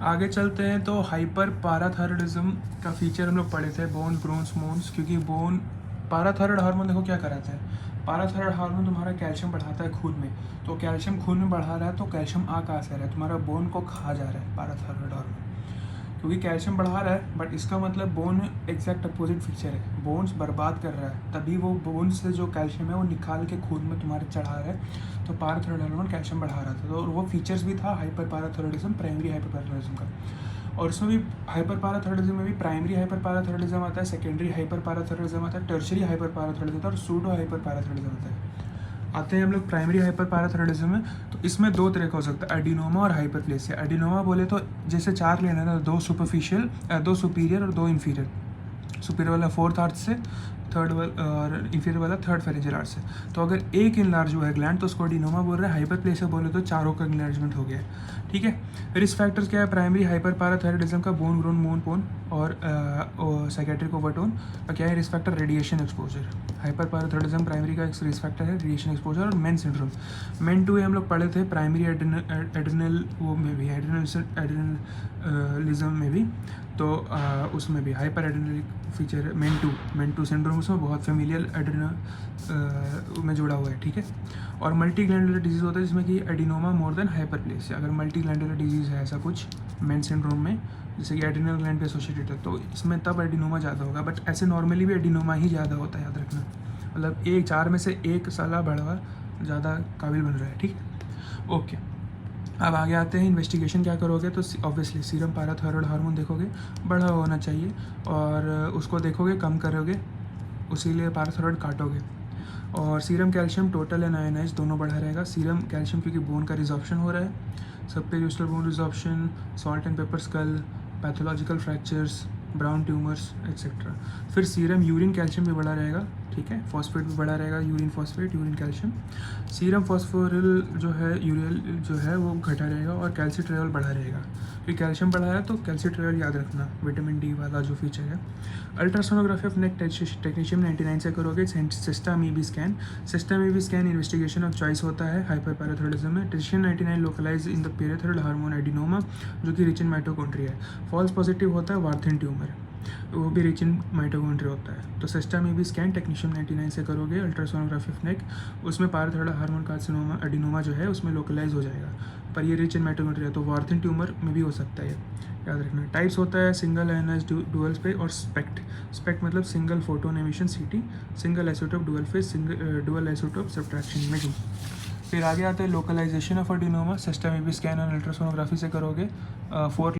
आगे चलते हैं तो हाइपर पाराथायरॉयडिज्म का फीचर हम लोग पढ़े थे, बोन्स ब्रोन्स मोन्स, क्योंकि बोन पाराथायरॉयड हार्मोन देखो क्या कराता है। पाराथायरॉयड हार्मोन तुम्हारा कैल्शियम बढ़ाता है खून में, तो कैल्शियम खून में बढ़ा रहा है तो कैल्शियम आ कहाँ से रहा है, तुम्हारा बोन को खा जा रहा है पाराथायरॉयड हार्मोन, क्योंकि कैल्शियम बढ़ा रहा है। बट इसका मतलब बोन एग्जैक्ट अपोजिट फीचर है, बोन्स बर्बाद कर रहा है, तभी वो बोन से जो कैल्शियम है वो निकाल के खून में तुम्हारे चढ़ा रहा है। तो पाराथायरॉयड हार्मोन कैल्शियम बढ़ा रहा था, तो वो फीचर्स भी था हाइपर पाराथायरॉयडिज्म, प्राइमरी हाइपर पाराथायरॉयडिज्म का। और इसमें भी हाइपर पाराथायरॉयडिज्म में भी प्राइमरी हाइपर पाराथायरॉयडिज्म आता है, सेकेंडरी हाइपर पाराथायरॉयडिज्म आता है, टर्शरी हाइपर पाराथायरॉयडिज्म आता है और सूडो हाइपर पाराथायरॉयडिज्म आता है। आते हैं हम लोग प्राइमरी हाइपर पाराथायरॉयडिज्म में। तो इसमें दो तरह का हो सकता है, एडिनोमा और हाइपरप्लेसिया। एडिनोमा बोले तो जैसे चार लेना था, दो सुपरफिशियल, दो सुपीरियर और दो इन्फीरियर। सुपीरियर वाला फोर्थ आर्च से, थर्ड वाला और इन्फीरियर वाला थर्ड फेरेंजियल आर्च से। तो अगर एक इनलार्ज हुआ है ग्लैंड तो उसको एडिनोमा बोल रहे हैं। हाइपरप्लेसिया बोले तो चारों का इनलार्जमेंट हो गया है, ठीक है। रिस्क फैक्टर्स क्या है प्राइमरी हाइपर पाराथायरॉयडिज्म का? बोन ग्रोन मोन पोन और साइकेट्रिक ओवरटोन। और क्या है risk factor? Radiation exposure. Hyperparathyroidism primary का एक रिस्क फैक्टर है रेडिएशन एक्सपोजर। और मेन सिंड्रोम, मेन टू हम लोग पढ़े थे प्राइमरी एड्रेनल वो में भी, एड्रेनलिज्म में भी, तो उसमें भी हाइपर एड्रेनलिक फीचर है। मेन टू सिंड्रोम उसमें बहुत फेमिलियल एड्रेनल में जुड़ा हुआ है, ठीक है। और मल्टी ग्लैंडुलर डिजीज़ होता है जिसमें कि एडिनोमा मोर देन हाइपरप्लेसिया। अगर मल्टी ग्लैंडुलर डिजीज़ है ऐसा कुछ मेन सिंड्रोम में, जैसे कि एड्रिनल ग्लैंड पे एसोसिएटेड है, तो इसमें तब एडिनोमा ज़्यादा होगा। बट ऐसे नॉर्मली भी एडिनोमा ही ज़्यादा होता है, याद रखना। मतलब एक चार में से एक साला बढ़वा ज़्यादा काबिल बन रहा है, ठीक है। ओके, अब आगे आते हैं इन्वेस्टिगेशन क्या करोगे। तो ऑब्वियसली सीरम पाराथायरॉयड हार्मोन देखोगे, बढ़ा होना चाहिए, और उसको देखोगे कम करोगे, उसी लिए पाराथायरॉयड काटोगे। और serum calcium total and ionize दोनों बढ़ा रहेगा। सीरम कैल्शियम क्योंकि बोन का रिजॉर्प्शन हो रहा है, subperiosteal bone resorption, salt and pepper skull, pathological fractures, brown tumours etcetera. फिर सीरम यूरिन कैल्शियम भी बढ़ा रहेगा, ठीक है। फॉस्फेट भी बढ़ा रहेगा, urine phosphate, urine calcium. Serum phosphoryl जो है, यूरियल जो है वो घटा रहेगा, और कैल्सीट्रियोल बढ़ा रहेगा। क्योंकि कैल्शियम बढ़ा है तो कैल्सीट्रियोल याद रखना, विटामिन डी वाला जो फीचर है। अल्ट्रासोनोग्राफी ऑफ नेक टेक्नीशियम 99 से करोगे। Sestamibi scan, sestamibi scan investigation of choice होता है हाइपर पैराथायरॉयडिज्म में। टेशियम 99 localize in the parathyroid hormone adenoma, जो कि रिच इन माइटोकॉन्ड्रिया है। फॉल्स पॉजिटिव होता है वार्थिन ट्यूमर, वो भी रिच इन माइटोकॉन्ड्रिया होता है। तो सिस्टम ईबी स्कैन टेक्नीशियम 99 से करोगे। अल्ट्रासोनोग्राफी ऑफ नेक, उसमें पैराथायरॉयड हार्मोन कार्सिनोमा एडिनोमा जो है उसमें लोकलाइज हो जाएगा, पर ये रिच इन माइटोकॉन्ड्रिया, तो वार्थिन ट्यूमर में भी हो सकता है, याद रखना। टाइप्स होता है सिंगल आयनाइज डुअल स्पेस और स्पेक्ट। स्पेक्ट मतलब single photon emission CT, single isotope dual phase, dual isotope subtraction imaging. फिर आगे आते हैं localization of adenoma. Sestamibi scan और अल्ट्रासोनोग्राफी से करोगे। 4